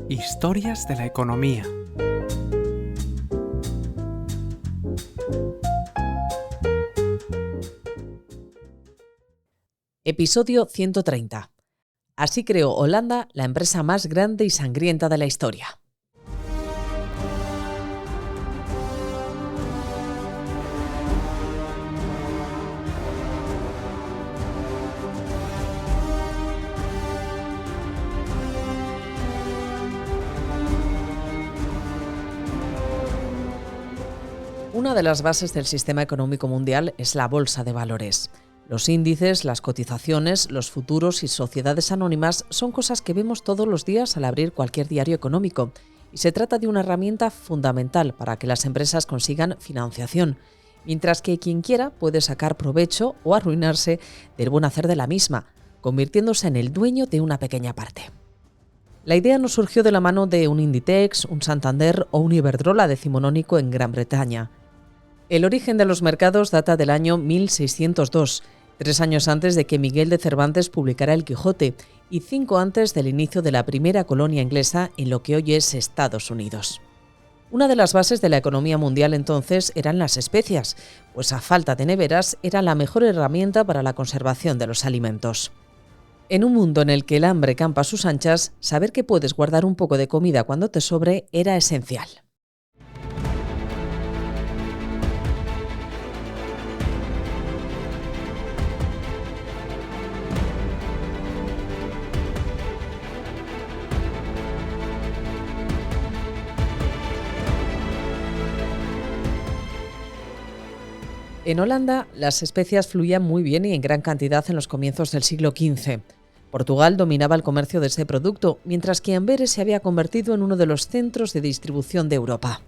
Historias de la economía. Episodio 130. Así creó Holanda la empresa más grande y sangrienta de la historia. Una de las bases del sistema económico mundial es la bolsa de valores. Los índices, las cotizaciones, los futuros y sociedades anónimas son cosas que vemos todos los días al abrir cualquier diario económico, y se trata de una herramienta fundamental para que las empresas consigan financiación, mientras que quien quiera puede sacar provecho o arruinarse del buen hacer de la misma, convirtiéndose en el dueño de una pequeña parte. La idea no surgió de la mano de un Inditex, un Santander o un Iberdrola decimonónico en Gran Bretaña. El origen de los mercados data del año 1602, 3 años antes de que Miguel de Cervantes publicara El Quijote y 5 antes del inicio de la primera colonia inglesa en lo que hoy es Estados Unidos. Una de las bases de la economía mundial entonces eran las especias, pues a falta de neveras era la mejor herramienta para la conservación de los alimentos. En un mundo en el que el hambre campa a sus anchas, saber que puedes guardar un poco de comida cuando te sobre era esencial. En Holanda, las especias fluían muy bien y en gran cantidad en los comienzos del siglo XV. Portugal dominaba el comercio de este producto, mientras que Amberes se había convertido en uno de los centros de distribución de Europa.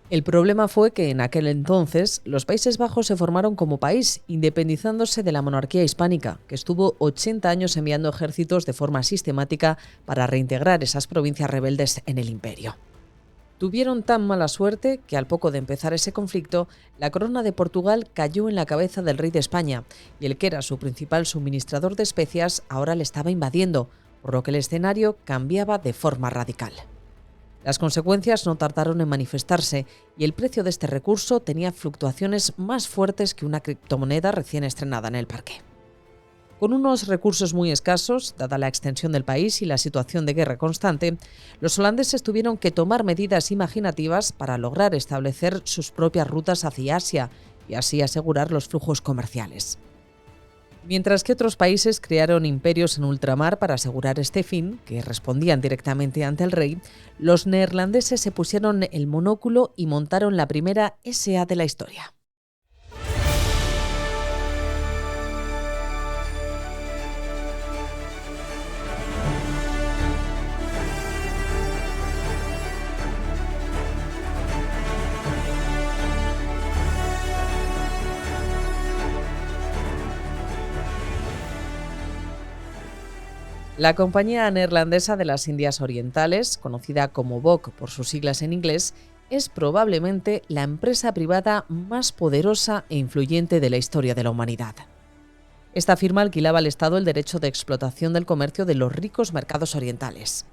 El problema fue que en aquel entonces los Países Bajos se formaron como país, independizándose de la monarquía hispánica, que estuvo 80 años enviando ejércitos de forma sistemática para reintegrar esas provincias rebeldes en el imperio. Tuvieron tan mala suerte que al poco de empezar ese conflicto, la corona de Portugal cayó en la cabeza del rey de España y el que era su principal suministrador de especias ahora le estaba invadiendo, por lo que el escenario cambiaba de forma radical. Las consecuencias no tardaron en manifestarse y el precio de este recurso tenía fluctuaciones más fuertes que una criptomoneda recién estrenada en el parque. Con unos recursos muy escasos, dada la extensión del país y la situación de guerra constante, los holandeses tuvieron que tomar medidas imaginativas para lograr establecer sus propias rutas hacia Asia y así asegurar los flujos comerciales. Mientras que otros países crearon imperios en ultramar para asegurar este fin, que respondían directamente ante el rey, los neerlandeses se pusieron el monóculo y montaron la primera SA de la historia. La Compañía Neerlandesa de las Indias Orientales, conocida como BOC por sus siglas en inglés, es probablemente la empresa privada más poderosa e influyente de la historia de la humanidad. Esta firma alquilaba al Estado el derecho de explotación del comercio de los ricos mercados orientales.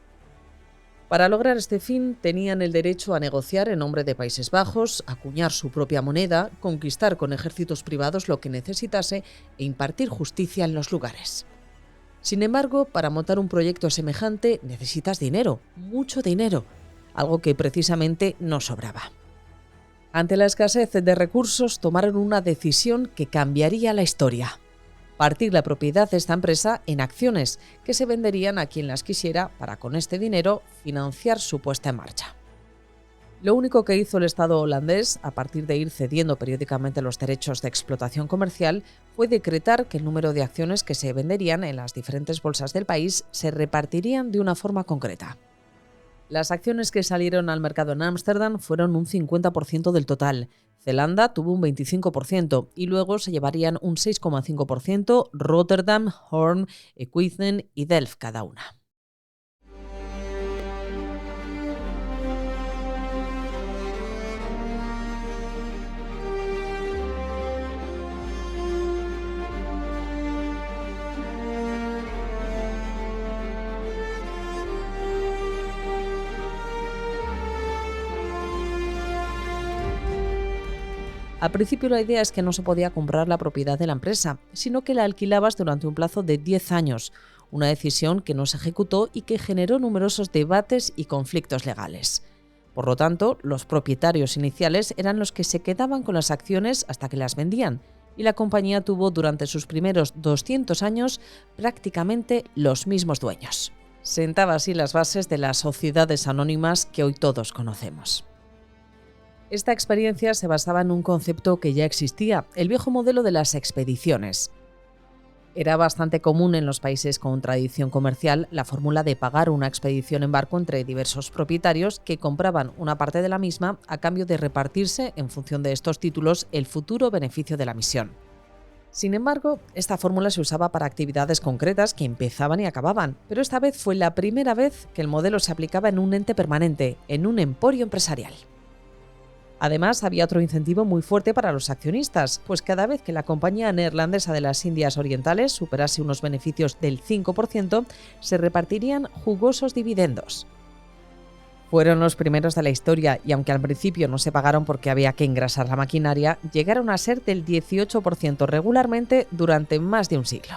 Para lograr este fin, tenían el derecho a negociar en nombre de Países Bajos, acuñar su propia moneda, conquistar con ejércitos privados lo que necesitase e impartir justicia en los lugares. Sin embargo, para montar un proyecto semejante necesitas dinero, mucho dinero, algo que precisamente no sobraba. Ante la escasez de recursos, tomaron una decisión que cambiaría la historia: partir la propiedad de esta empresa en acciones que se venderían a quien las quisiera para, con este dinero, financiar su puesta en marcha. Lo único que hizo el Estado holandés, a partir de ir cediendo periódicamente los derechos de explotación comercial, fue decretar que el número de acciones que se venderían en las diferentes bolsas del país se repartirían de una forma concreta. Las acciones que salieron al mercado en Ámsterdam fueron un 50% del total, Zelanda tuvo un 25% y luego se llevarían un 6,5% Rotterdam, Hoorn, Enkhuizen y Delft cada una. Al principio la idea es que no se podía comprar la propiedad de la empresa, sino que la alquilabas durante un plazo de 10 años, una decisión que no se ejecutó y que generó numerosos debates y conflictos legales. Por lo tanto, los propietarios iniciales eran los que se quedaban con las acciones hasta que las vendían, y la compañía tuvo durante sus primeros 200 años prácticamente los mismos dueños. Sentaba así las bases de las sociedades anónimas que hoy todos conocemos. Esta experiencia se basaba en un concepto que ya existía, el viejo modelo de las expediciones. Era bastante común en los países con tradición comercial la fórmula de pagar una expedición en barco entre diversos propietarios que compraban una parte de la misma a cambio de repartirse, en función de estos títulos, el futuro beneficio de la misión. Sin embargo, esta fórmula se usaba para actividades concretas que empezaban y acababan, pero esta vez fue la primera vez que el modelo se aplicaba en un ente permanente, en un emporio empresarial. Además, había otro incentivo muy fuerte para los accionistas, pues cada vez que la compañía neerlandesa de las Indias Orientales superase unos beneficios del 5%, se repartirían jugosos dividendos. Fueron los primeros de la historia y aunque al principio no se pagaron porque había que engrasar la maquinaria, llegaron a ser del 18% regularmente durante más de un siglo.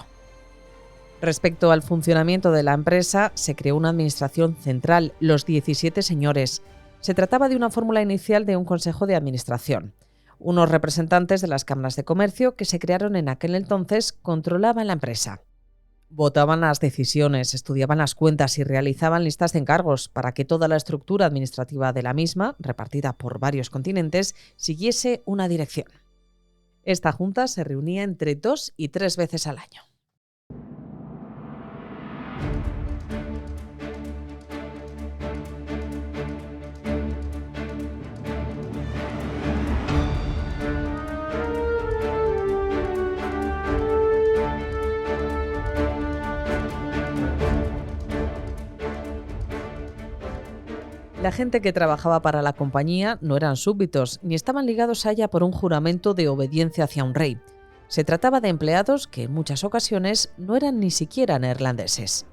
Respecto al funcionamiento de la empresa, se creó una administración central, los 17 señores. Se trataba de una fórmula inicial de un consejo de administración. Unos representantes de las cámaras de comercio que se crearon en aquel entonces controlaban la empresa. Votaban las decisiones, estudiaban las cuentas y realizaban listas de encargos para que toda la estructura administrativa de la misma, repartida por varios continentes, siguiese una dirección. Esta junta se reunía entre 2 y 3 veces al año. La gente que trabajaba para la compañía no eran súbditos, ni estaban ligados a ella por un juramento de obediencia hacia un rey. Se trataba de empleados que en muchas ocasiones no eran ni siquiera neerlandeses.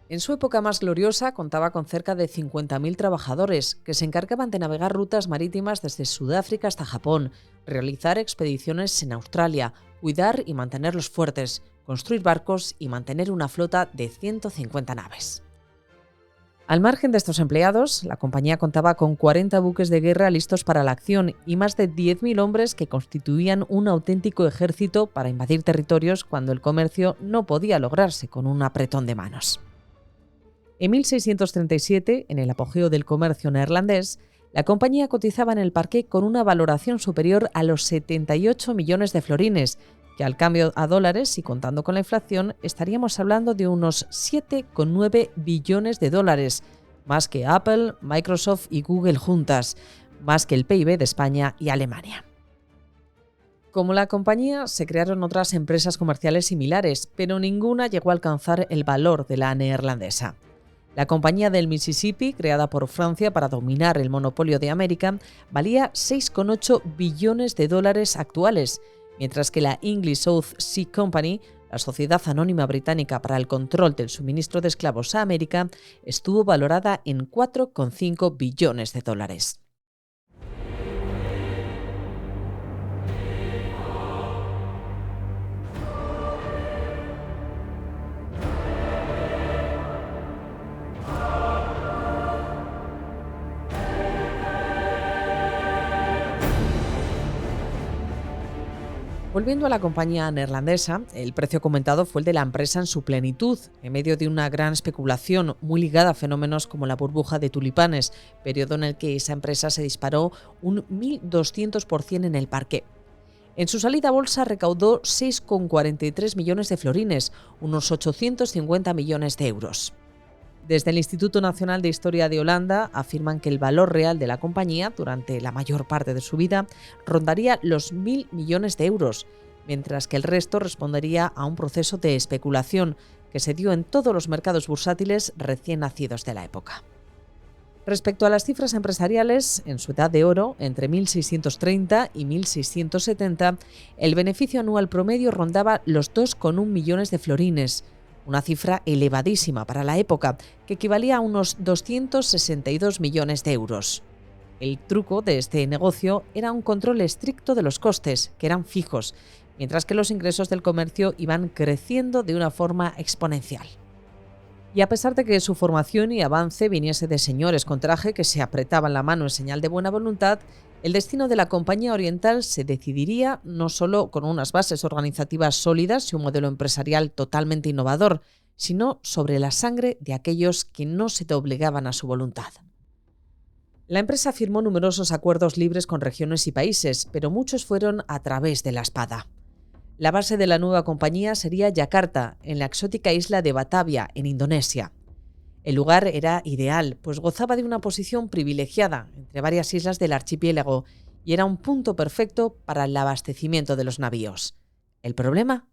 En su época más gloriosa contaba con cerca de 50.000 trabajadores que se encargaban de navegar rutas marítimas desde Sudáfrica hasta Japón, realizar expediciones en Australia, cuidar y mantener los fuertes, construir barcos y mantener una flota de 150 naves. Al margen de estos empleados, la compañía contaba con 40 buques de guerra listos para la acción y más de 10.000 hombres que constituían un auténtico ejército para invadir territorios cuando el comercio no podía lograrse con un apretón de manos. En 1637, en el apogeo del comercio neerlandés, la compañía cotizaba en el parqué con una valoración superior a los 78 millones de florines, que al cambio a dólares y contando con la inflación estaríamos hablando de unos 7,9 billones de dólares, más que Apple, Microsoft y Google juntas, más que el PIB de España y Alemania. Como la compañía, se crearon otras empresas comerciales similares, pero ninguna llegó a alcanzar el valor de la neerlandesa. La Compañía del Mississippi, creada por Francia para dominar el monopolio de América, valía 6,8 billones de dólares actuales, mientras que la English South Sea Company, la sociedad anónima británica para el control del suministro de esclavos a América, estuvo valorada en 4,5 billones de dólares. Volviendo a la compañía neerlandesa, el precio comentado fue el de la empresa en su plenitud, en medio de una gran especulación muy ligada a fenómenos como la burbuja de tulipanes, periodo en el que esa empresa se disparó un 1.200% en el parqué. En su salida a bolsa recaudó 6,43 millones de florines, unos 850 millones de euros. Desde el Instituto Nacional de Historia de Holanda afirman que el valor real de la compañía durante la mayor parte de su vida rondaría los 1.000 millones de euros, mientras que el resto respondería a un proceso de especulación que se dio en todos los mercados bursátiles recién nacidos de la época. Respecto a las cifras empresariales, en su edad de oro, entre 1630 y 1670, el beneficio anual promedio rondaba los 2,1 millones de florines, una cifra elevadísima para la época, que equivalía a unos 262 millones de euros. El truco de este negocio era un control estricto de los costes, que eran fijos, mientras que los ingresos del comercio iban creciendo de una forma exponencial. Y a pesar de que su formación y avance viniese de señores con traje que se apretaban la mano en señal de buena voluntad, el destino de la Compañía Oriental se decidiría no solo con unas bases organizativas sólidas y un modelo empresarial totalmente innovador, sino sobre la sangre de aquellos que no se doblegaban a su voluntad. La empresa firmó numerosos acuerdos libres con regiones y países, pero muchos fueron a través de la espada. La base de la nueva compañía sería Yakarta, en la exótica isla de Batavia, en Indonesia. El lugar era ideal, pues gozaba de una posición privilegiada entre varias islas del archipiélago y era un punto perfecto para el abastecimiento de los navíos. El problema,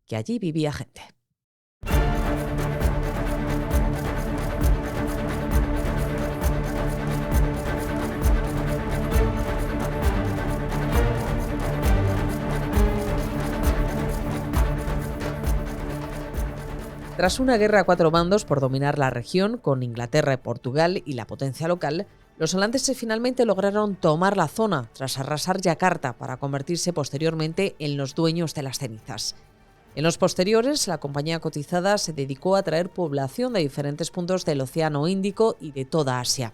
que allí vivía gente. Tras una guerra a cuatro bandos por dominar la región, con Inglaterra y Portugal y la potencia local, los holandeses finalmente lograron tomar la zona tras arrasar Yakarta para convertirse posteriormente en los dueños de las cenizas. En los posteriores, la compañía cotizada se dedicó a traer población de diferentes puntos del Océano Índico y de toda Asia.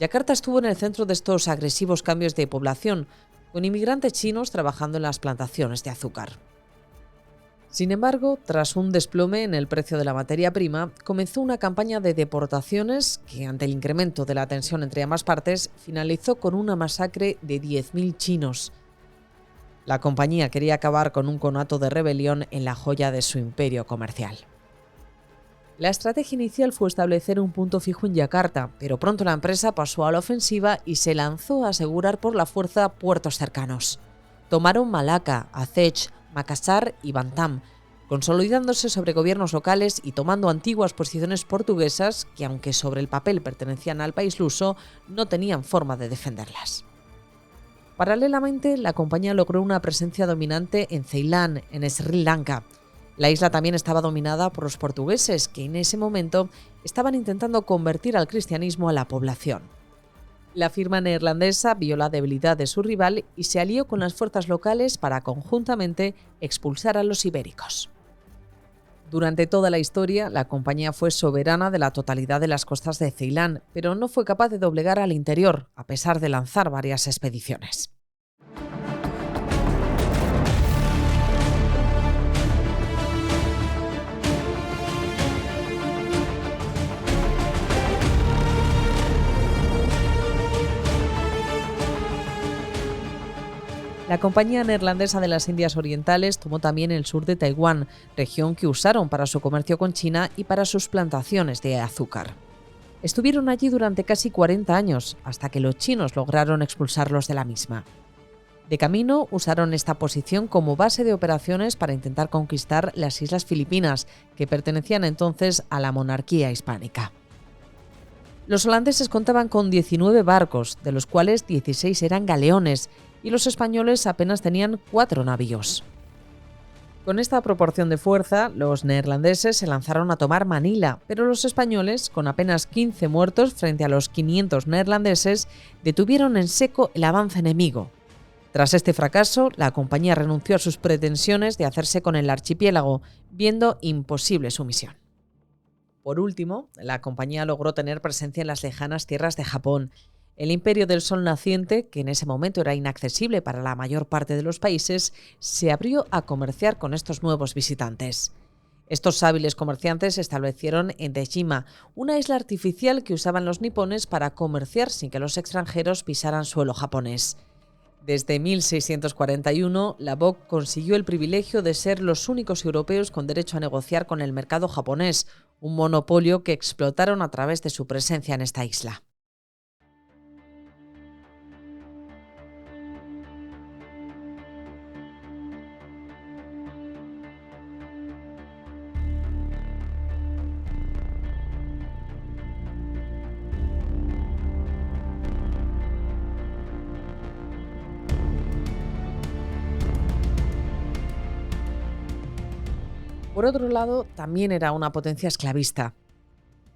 Yakarta estuvo en el centro de estos agresivos cambios de población, con inmigrantes chinos trabajando en las plantaciones de azúcar. Sin embargo, tras un desplome en el precio de la materia prima, comenzó una campaña de deportaciones que, ante el incremento de la tensión entre ambas partes, finalizó con una masacre de 10.000 chinos. La compañía quería acabar con un conato de rebelión en la joya de su imperio comercial. La estrategia inicial fue establecer un punto fijo en Yakarta, pero pronto la empresa pasó a la ofensiva y se lanzó a asegurar por la fuerza puertos cercanos. Tomaron Malaca, Aceh, Makassar y Bantam, consolidándose sobre gobiernos locales y tomando antiguas posiciones portuguesas que, aunque sobre el papel pertenecían al país luso, no tenían forma de defenderlas. Paralelamente, la compañía logró una presencia dominante en Ceilán, en Sri Lanka. La isla también estaba dominada por los portugueses, que en ese momento estaban intentando convertir al cristianismo a la población. La firma neerlandesa vio la debilidad de su rival y se alió con las fuerzas locales para conjuntamente expulsar a los ibéricos. Durante toda la historia, la compañía fue soberana de la totalidad de las costas de Ceilán, pero no fue capaz de doblegar al interior, a pesar de lanzar varias expediciones. La Compañía Neerlandesa de las Indias Orientales tomó también el sur de Taiwán, región que usaron para su comercio con China y para sus plantaciones de azúcar. Estuvieron allí durante casi 40 años, hasta que los chinos lograron expulsarlos de la misma. De camino, usaron esta posición como base de operaciones para intentar conquistar las Islas Filipinas, que pertenecían entonces a la monarquía hispánica. Los holandeses contaban con 19 barcos, de los cuales 16 eran galeones, y los españoles apenas tenían 4 navíos. Con esta proporción de fuerza, los neerlandeses se lanzaron a tomar Manila, pero los españoles, con apenas 15 muertos frente a los 500 neerlandeses, detuvieron en seco el avance enemigo. Tras este fracaso, la compañía renunció a sus pretensiones de hacerse con el archipiélago, viendo imposible su misión. Por último, la compañía logró tener presencia en las lejanas tierras de Japón. El imperio del sol naciente, que en ese momento era inaccesible para la mayor parte de los países, se abrió a comerciar con estos nuevos visitantes. Estos hábiles comerciantes se establecieron en Dejima, una isla artificial que usaban los nipones para comerciar sin que los extranjeros pisaran suelo japonés. Desde 1641, la BOC consiguió el privilegio de ser los únicos europeos con derecho a negociar con el mercado japonés, un monopolio que explotaron a través de su presencia en esta isla. Por otro lado, también era una potencia esclavista.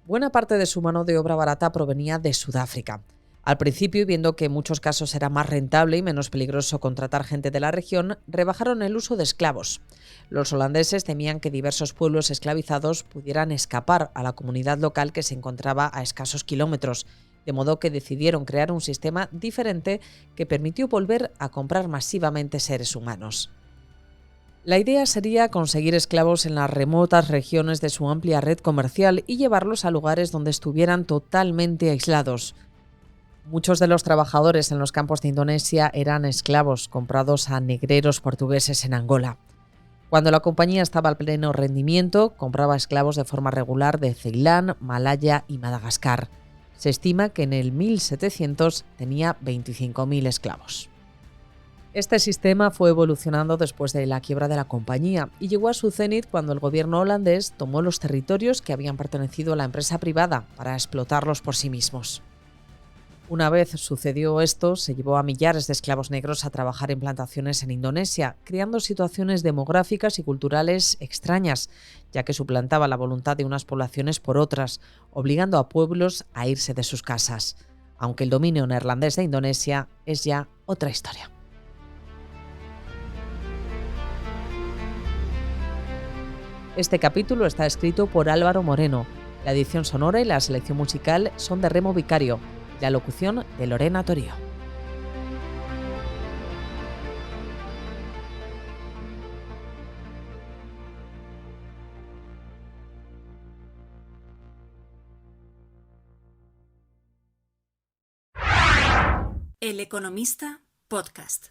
Buena parte de su mano de obra barata provenía de Sudáfrica. Al principio, viendo que en muchos casos era más rentable y menos peligroso contratar gente de la región, rebajaron el uso de esclavos. Los holandeses temían que diversos pueblos esclavizados pudieran escapar a la comunidad local que se encontraba a escasos kilómetros, de modo que decidieron crear un sistema diferente que permitió volver a comprar masivamente seres humanos. La idea sería conseguir esclavos en las remotas regiones de su amplia red comercial y llevarlos a lugares donde estuvieran totalmente aislados. Muchos de los trabajadores en los campos de Indonesia eran esclavos comprados a negreros portugueses en Angola. Cuando la compañía estaba al pleno rendimiento, compraba esclavos de forma regular de Ceilán, Malaya y Madagascar. Se estima que en el 1700 tenía 25.000 esclavos. Este sistema fue evolucionando después de la quiebra de la compañía y llegó a su cenit cuando el gobierno holandés tomó los territorios que habían pertenecido a la empresa privada para explotarlos por sí mismos. Una vez sucedió esto, se llevó a millares de esclavos negros a trabajar en plantaciones en Indonesia, creando situaciones demográficas y culturales extrañas, ya que suplantaba la voluntad de unas poblaciones por otras, obligando a pueblos a irse de sus casas. Aunque el dominio neerlandés de Indonesia es ya otra historia. Este capítulo está escrito por Álvaro Moreno. La edición sonora y la selección musical son de Remo Vicario. La locución de Lorena Torío. El Economista Podcast.